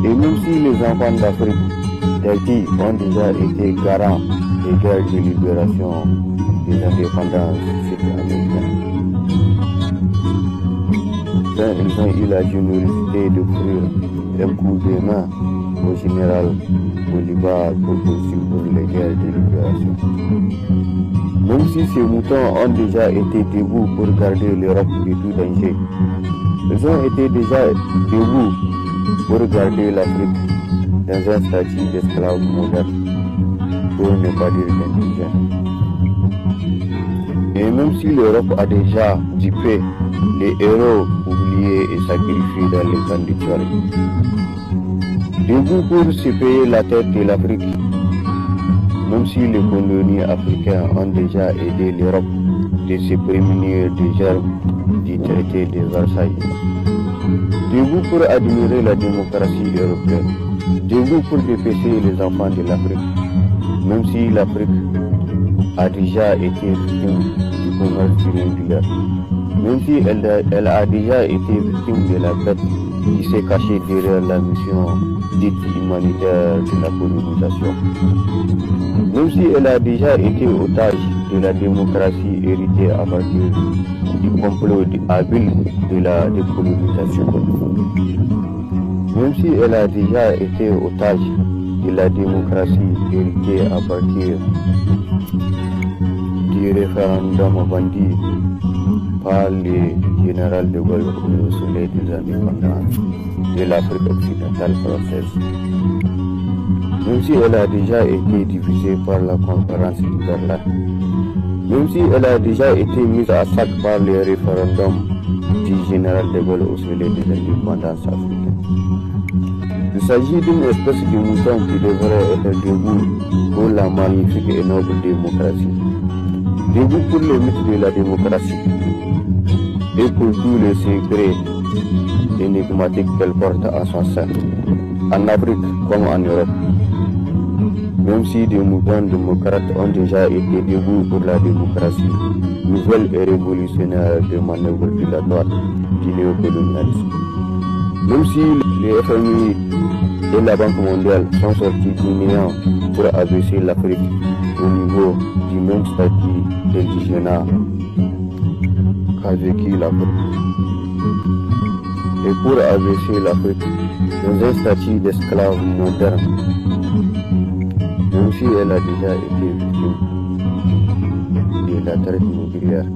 Et même si les enfants d'Afrique d'Haïti ont déjà été garants des guerres de libération des indépendances sud-américaines, quand ils ont eu la générosité d'offrir un coup de main au général Bolivar pour poursuivre les guerres de libération. Même si ces moutons ont déjà été debout pour garder l'Europe de tout danger, ils ont été déjà debout pour garder l'Afrique dans un statut d'esclave moderne, pour ne pas dire d'indigène. Et même si l'Europe a déjà dupé les héros oubliés et sacrifiés dans les camps de tuerie, debout pour se payer la tête de l'Afrique, même si les colonies africaines ont déjà aidé l'Europe de se prémunir des germes du traité de Versailles. Debout pour admirer la démocratie européenne, debout pour dépêcher les enfants de l'Afrique, même si l'Afrique a déjà été victime du commerce triangulaire, même si elle a déjà été victime de la bête qui s'est cachée derrière la mission dite humanitaire de la colonisation, même si elle a déjà été otage de la démocratie héritée à partir du complot habile de la décolonisation, même si elle a déjà été otage de la démocratie héritée à partir du référendum vendu par le général de Gaulle au soleil des indépendances de l'Afrique occidentale française, même si elle a déjà été divisée par la conférence de Berlin, même si elle a déjà été mise à sac par le référendum du général de Gaulle au soleil des indépendances africaines. Il s'agit d'une espèce de mouton qui devrait être debout pour la magnifique et noble démocratie, debout pour les mythes de la démocratie et pour tous les secrets énigmatiques qu'elle porte en son sein, en Afrique comme en Europe. Même si des mouvements démocrates ont déjà été debout pour la démocratie, nouvelle et révolutionnaire de manœuvres dilatoires du néocolonialisme. Même si les FMI et la Banque mondiale sont sortis du néant pour abaisser l'Afrique au niveau du même statut d'indigénat qu'a vécu l'Afrique, et pour abaisser l'Afrique dans un statut d'esclave moderne, même si elle a déjà été victime de la traite négrière.